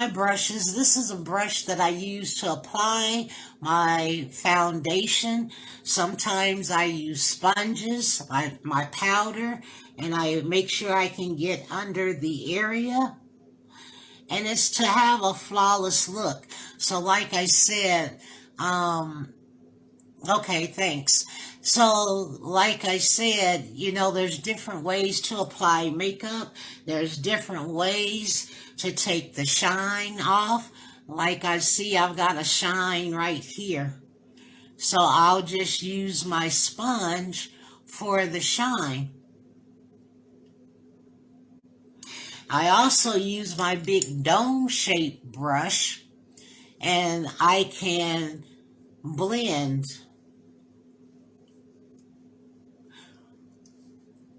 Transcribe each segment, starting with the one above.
brushes. This is a brush that I use to apply my foundation. Sometimes I use sponges, my powder, and I make sure I can get under the area. And it's to have a flawless look. So like I said, okay, thanks. So, like I said, there's different ways to apply makeup. There's different ways to take the shine off. Like I see, I've got a shine right here. So I'll just use my sponge for the shine. I also use my big dome shaped brush and I can blend.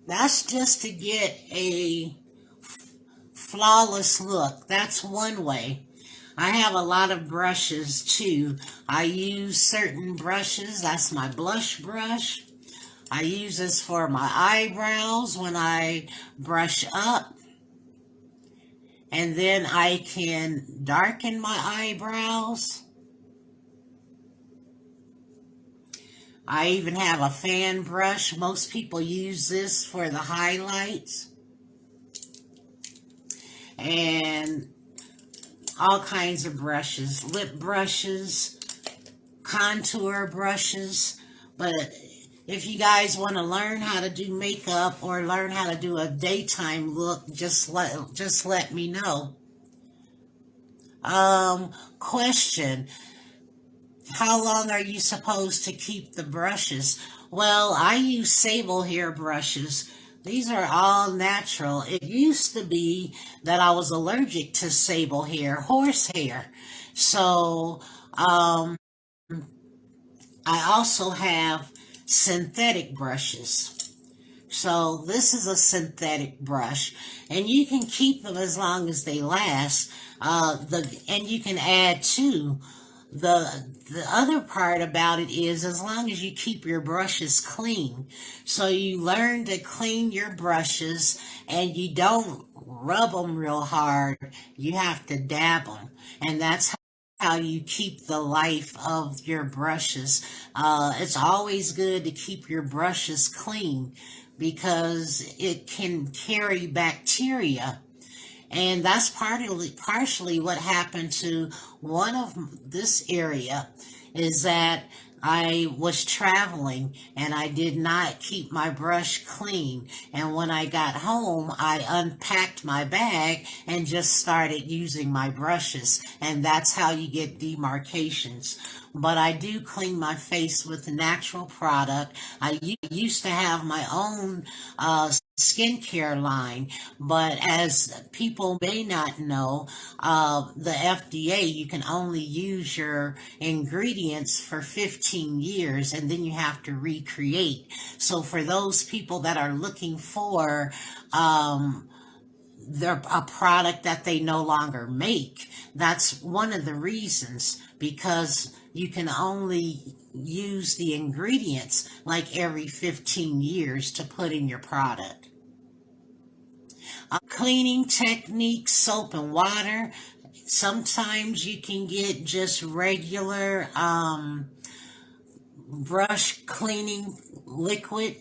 That's just to get a flawless look. That's one way. I have a lot of brushes too. I use certain brushes. That's my blush brush. I use this for my eyebrows when I brush up. And then I can darken my eyebrows. I even have a fan brush. Most people use this for the highlights. And all kinds of brushes, lip brushes, contour brushes. But if you guys want to learn how to do makeup or learn how to do a daytime look, just let me know. Question. How long are you supposed to keep the brushes? Well, I use sable hair brushes. These are all natural. It used to be that I was allergic to sable hair, horsehair. So, I also have synthetic brushes. So this is a synthetic brush, and you can keep them as long as they last. And you can add too. The other part about it is as long as you keep your brushes clean. So you learn to clean your brushes and you don't rub them real hard. You have to dab them. And that's how you keep the life of your brushes. It's always good to keep your brushes clean because it can carry bacteria. And that's partially what happened to one of this area is that I was traveling and I did not keep my brush clean. And when I got home, I unpacked my bag and just started using my brushes. And that's how you get demarcations. But I do clean my face with natural product. I used to have my own skincare line, but as people may not know, the FDA, you can only use your ingredients for 15 years and then you have to recreate. So for those people that are looking for a product that they no longer make, that's one of the reasons, because you can only use the ingredients like every 15 years to put in your product. Cleaning techniques, soap and water. Sometimes you can get just regular brush cleaning liquid.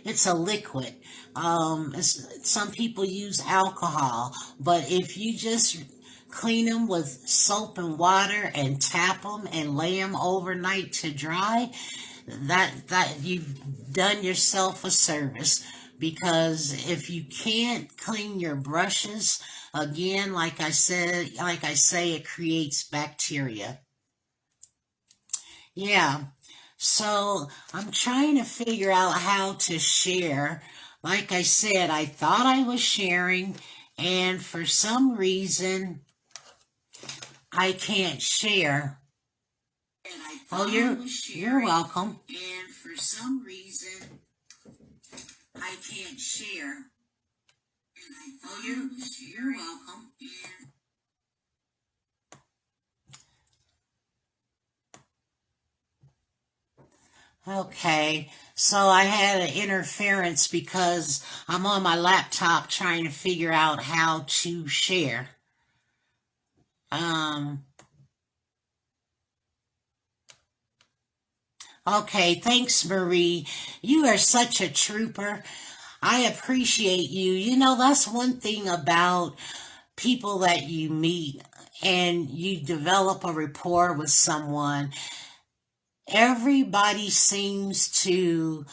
It's a liquid. Some people use alcohol, but if you just clean them with soap and water and tap them and lay them overnight to dry, that you've done yourself a service. Because if you can't clean your brushes, again, like I say, it creates bacteria. Yeah. So I'm trying to figure out how to share. Like I said, I thought I was sharing, and for some reason, I can't share. Oh, you're welcome. And for some reason, I can't share. Oh, you're welcome. Okay, so I had an interference because I'm on my laptop trying to figure out how to share. Okay, thanks, Marie. You are such a trooper. I appreciate you. You know, that's one thing about people that you meet and you develop a rapport with someone. Everybody seems to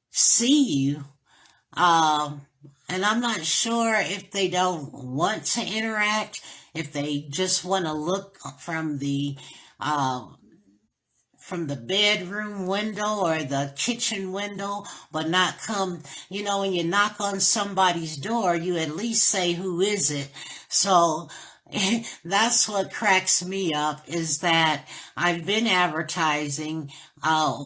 see you. Um, and I'm not sure if they don't want to interact, if they just want to look uh, from the bedroom window or the kitchen window, but not come, you know, when you knock on somebody's door, you at least say, who is it? So that's what cracks me up is that I've been advertising, uh,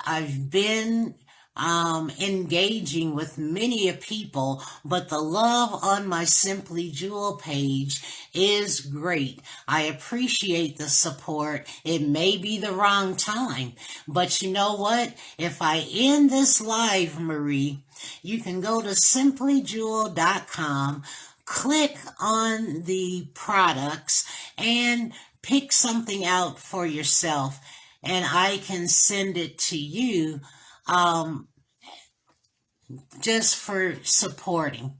I've been engaging with many people, but the love on my Simply Jewel page is great. I appreciate the support. It may be the wrong time, but you know what? If I end this live, Marie, you can go to simplyjewel.com, click on the products, and pick something out for yourself, and I can send it to you um, just for supporting.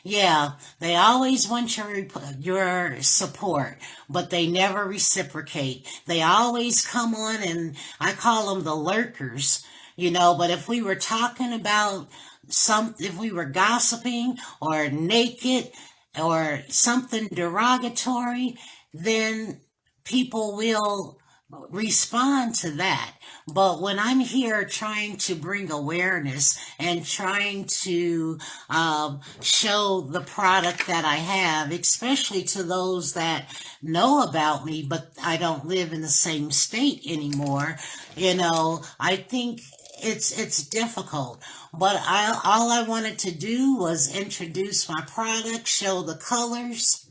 Yeah, they always want your support, but they never reciprocate. They always come on, and I call them the lurkers, you know. But if we were talking about if we were gossiping or naked or something derogatory, then people will respond to that. But when I'm here trying to bring awareness and trying to show the product that I have, especially to those that know about me, but I don't live in the same state anymore, you know, I think it's difficult. But all I wanted to do was introduce my product, show the colors,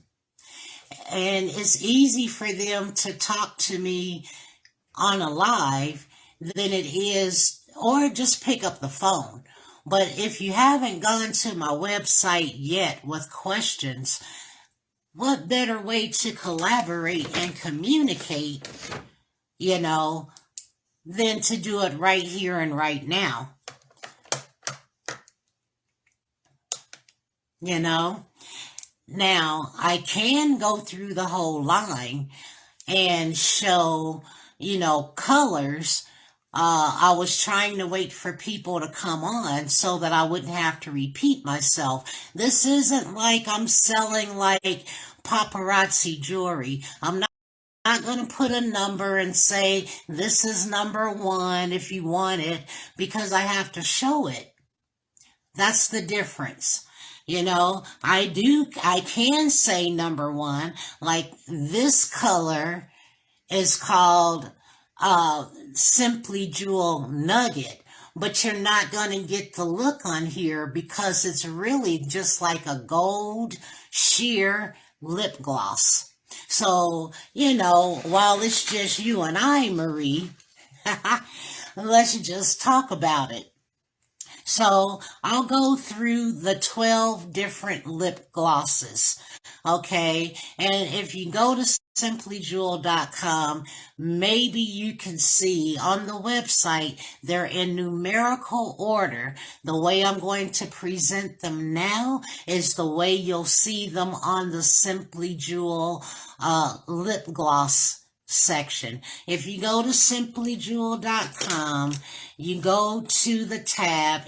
and it's easy for them to talk to me on a live than it is, or just pick up the phone. But if you haven't gone to my website yet with questions, what better way to collaborate and communicate, you know, than to do it right here and right now, you know? Now, I can go through the whole line and show, you know, colors. I was trying to wait for people to come on so that I wouldn't have to repeat myself. This isn't like I'm selling like paparazzi jewelry. I'm not going to put a number and say this is number one if you want it, because I have to show it. That's the difference. You know, I can say number one, like this color is called Simply Jewel Nugget, but you're not going to get the look on here because it's really just like a gold sheer lip gloss. So, you know, while it's just you and I, Marie, let's just talk about it. So I'll go through the 12 different lip glosses. Okay. And if you go to simplyjewel.com, maybe you can see on the website they're in numerical order. The way I'm going to present them now is the way you'll see them on the Simply Jewel lip gloss section. If you go to simplyjewel.com, you go to the tab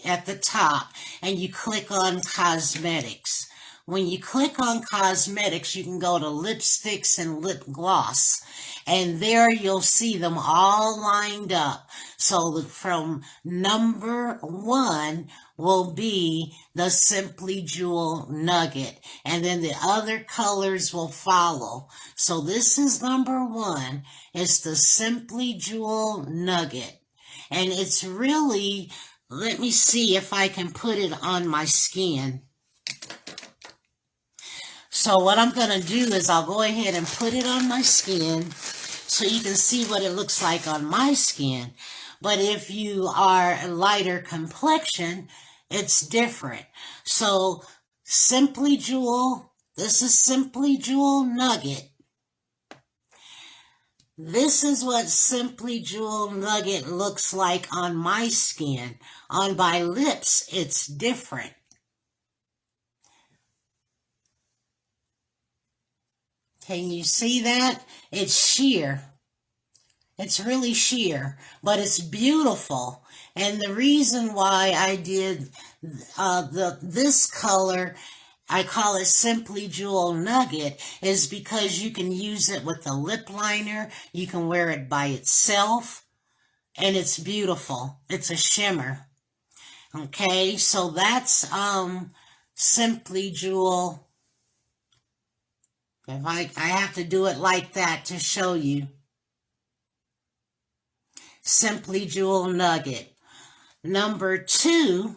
at the top and you click on cosmetics. When you click on cosmetics, you can go to lipsticks and lip gloss, and there you'll see them all lined up. So from number one will be the Simply Jewel Nugget, and then the other colors will follow. So this is number one. It's the Simply Jewel Nugget, and it's really, let me see if I can put it on my skin. So what I'm going to do is I'll go ahead and put it on my skin so you can see what it looks like on my skin. But if you are a lighter complexion, It's different. So Simply Jewel, this is Simply Jewel Nugget. This is what Simply Jewel Nugget looks like on my skin. On my lips, it's different. Can you see that? It's sheer. It's really sheer, but it's beautiful. And the reason why I did this color, I call it Simply Jewel Nugget, is because you can use it with a lip liner. You can wear it by itself, and it's beautiful. It's a shimmer. Okay, so that's Simply Jewel. If I have to do it like that to show you. Simply Jewel Nugget. Number 2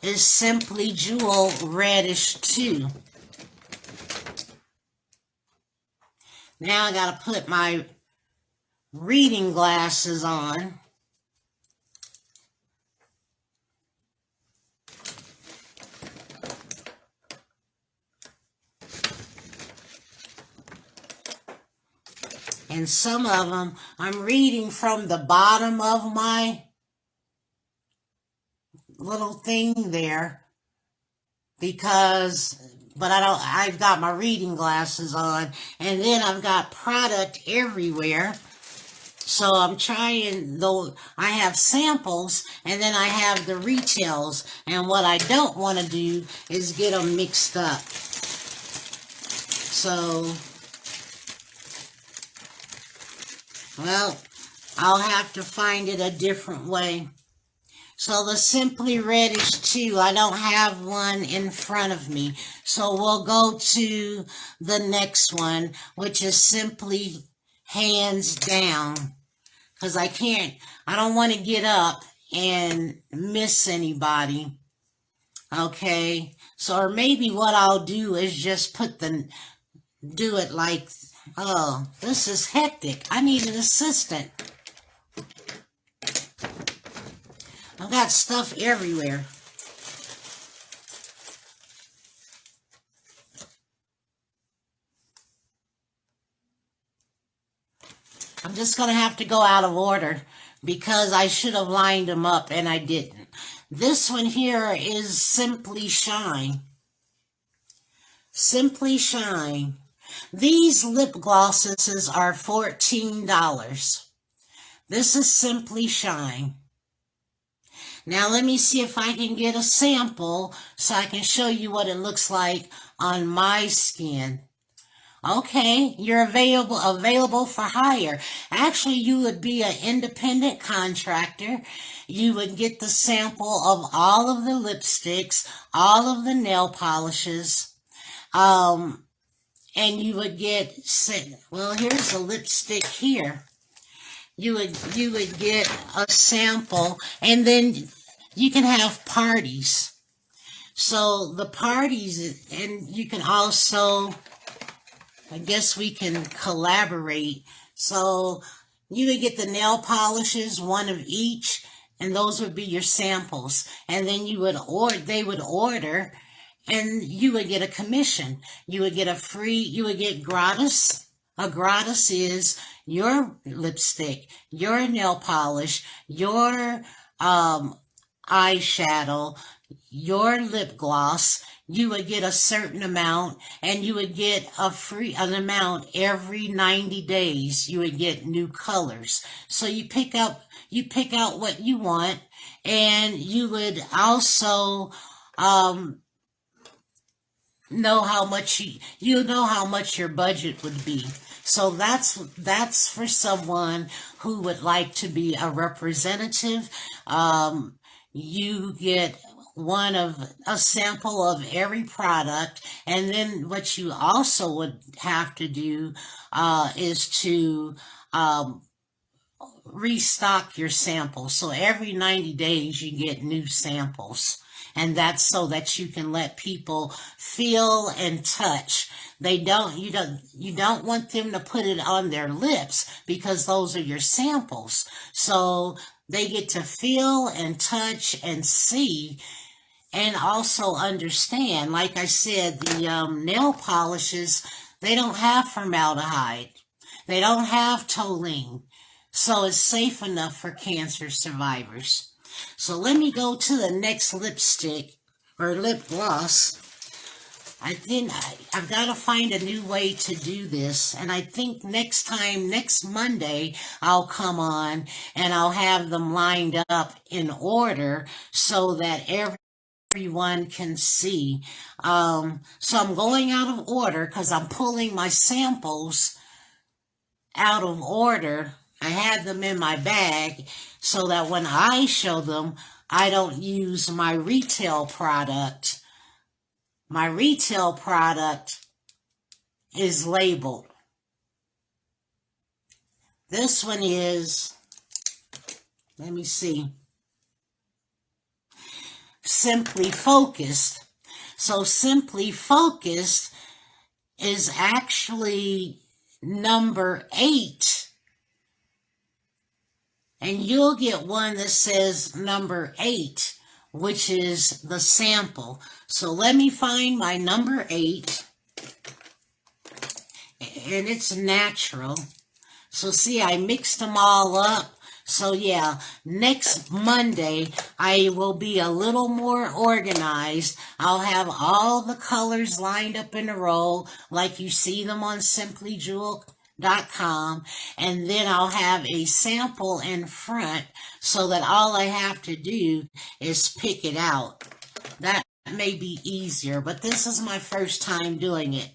is Simply Jewel Reddish 2. Now I gotta put my reading glasses on. And some of them, I'm reading from the bottom of my little thing there because, but I've got my reading glasses on, and then I've got product everywhere. So I'm trying, though I have samples and then I have the retails, and what I don't want to do is get them mixed up. So, well, I'll have to find it a different way. So the Simply Reddish 2, I don't have one in front of me. So we'll go to the next one, which is Simply Hands Down. Because I don't want to get up and miss anybody. Okay, so or maybe what I'll do is just do it like, oh, this is hectic. I need an assistant. I've got stuff everywhere. I'm just going to have to go out of order because I should have lined them up and I didn't. This one here is Simply Shine. Simply Shine. These lip glosses are $14. This is Simply Shine. Now let me see if I can get a sample so I can show you what it looks like on my skin. Okay, you're available for hire. Actually, you would be an independent contractor. You would get the sample of all of the lipsticks, all of the nail polishes, and you would get, well, here's a lipstick here. You would get a sample, and then you can have parties. So the parties, and you can also, I guess we can collaborate. So you would get the nail polishes, one of each, and those would be your samples. And then they would order, and you would get a commission. You would get you would get gratis. A gratis is your lipstick, your nail polish, your eyeshadow, your lip gloss. You would get a certain amount, and you would get an amount every 90 days. You would get new colors. So you pick out what you want, and you would also know how much your budget would be. So that's for someone who would like to be a representative. You get a sample of every product, and then what you also would have to do is to restock your samples. So every 90 days you get new samples. And that's so that you can let people feel and touch. You don't want them to put it on their lips because those are your samples. So they get to feel and touch and see and also understand. Like I said, the nail polishes, they don't have formaldehyde. They don't have toluene. So it's safe enough for cancer survivors. So let me go to the next lipstick or lip gloss. I've got to find a new way to do this. And I think next Monday, I'll come on and I'll have them lined up in order so that everyone can see. So I'm going out of order because I'm pulling my samples out of order. I had them in my bag so that when I show them, I don't use my retail product. My retail product is labeled. This one is, let me see, Simply Focused. So Simply Focused is actually number 8. And you'll get one that says number 8, which is the sample. So let me find my number 8. And it's natural. So see, I mixed them all up. So yeah, next Monday, I will be a little more organized. I'll have all the colors lined up in a row like you see them on simplyjewel.com, and then I'll have a sample in front so that all I have to do is pick it out. That may be easier, but this is my first time doing it.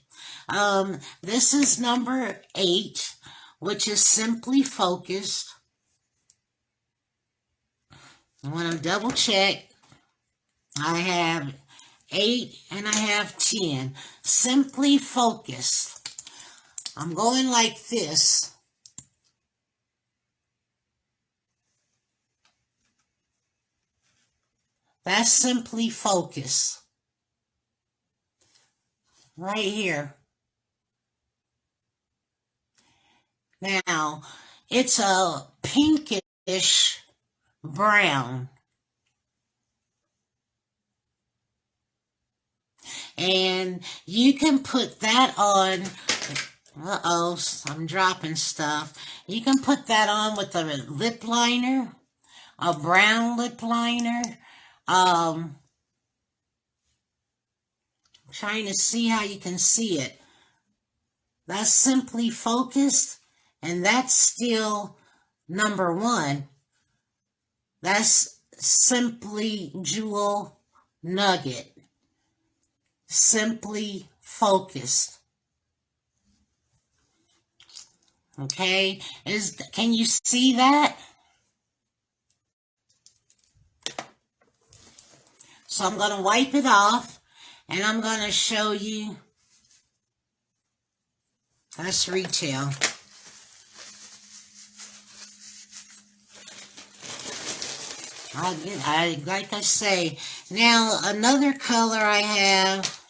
This is number 8, which is Simply Focused. I want to double check. I have 8 and I have 10. Simply Focused. I'm going like this. That's Simply Focused. Right here. Now, it's a pinkish brown. And you can put that on, uh-oh, I'm dropping stuff. You can put that on with a lip liner, a brown lip liner. Trying to see how you can see it. That's Simply Focused, and that's still number 1. That's Simply Jewel Nugget. Simply Focused. Okay, can you see that? So I'm going to wipe it off, and I'm going to show you. That's retail. Like I say, now another color I have.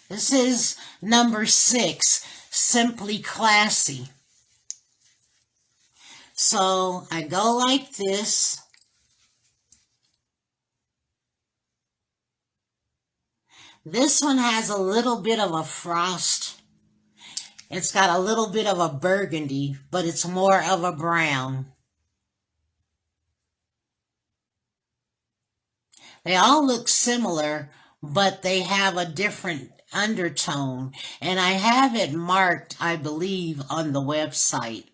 This is number 6, Simply Classy. So I go like this. This one has a little bit of a frost. It's got a little bit of a burgundy, but it's more of a brown. They all look similar, but they have a different undertone. And I have it marked, I believe, on the website.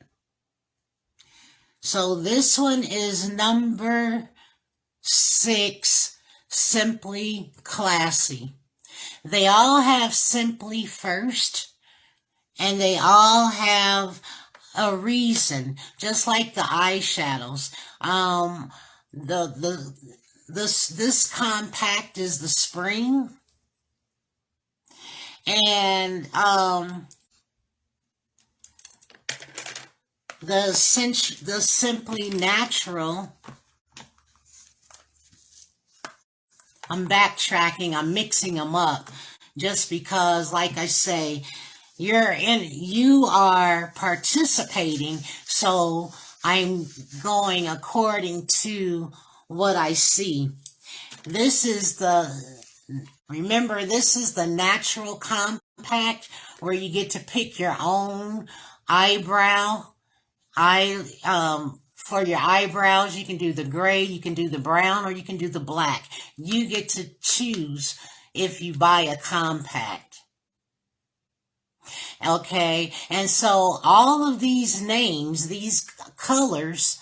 So this one is number 6, Simply Classy. They all have Simply first, and they all have a reason, just like the eyeshadows. This compact is the spring, and the Simply Natural. I'm backtracking. I'm mixing them up just because, like I say, you are participating, So I'm going according to what I see. This is remember, this is the natural compact where you get to pick your own eyebrow. For your eyebrows, you can do the gray, you can do the brown, or you can do the black. You get to choose if you buy a compact. Okay, and so all of these names, these colors,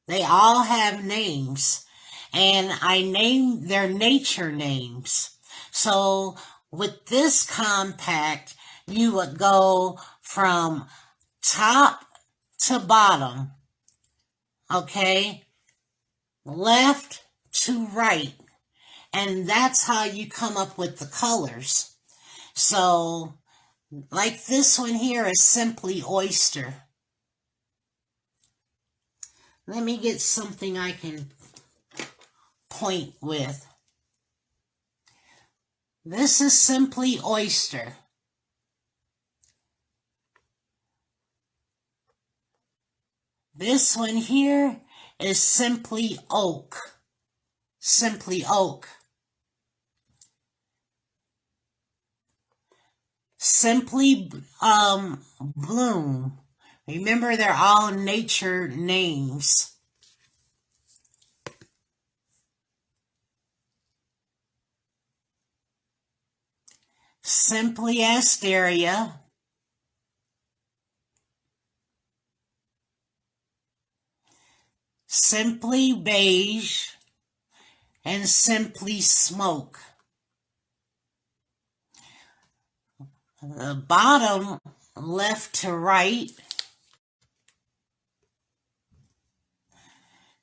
they all have names. And I named their nature names. So with this compact, you would go from top to bottom, okay, left to right, and that's how you come up with the colors. So like this one here is simply oyster. Let me get something I can point with. This is simply oyster. This one here is simply oak. Simply oak. Simply bloom. Remember, they're all nature names. Simply asteria. Simply beige. And simply smoke. The bottom, left to right.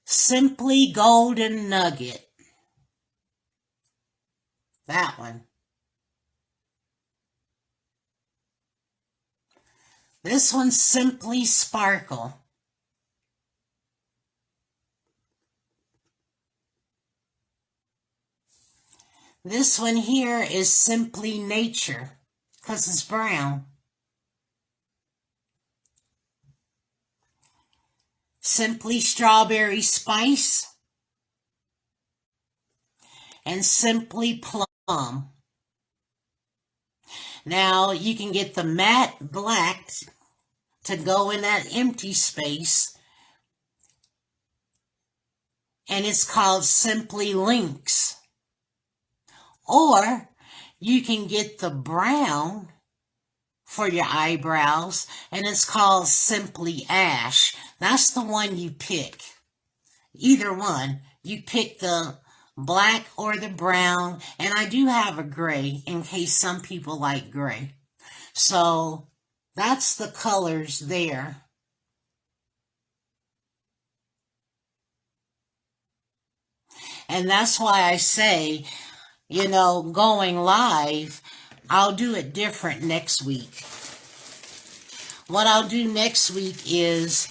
Simply golden nugget. That one. This one's simply sparkle. This one here is simply nature, because it's brown. Simply strawberry spice. And simply plum. Now you can get the matte black to go in that empty space. And it's called simply lynx. Or you can get the brown for your eyebrows, and it's called simply ash. That's the one you pick. Either one. You pick the black or the brown, and I do have a gray in case some people like gray. So that's the colors there. And that's why I say, you know, going live, I'll do it different next week. What I'll do next week is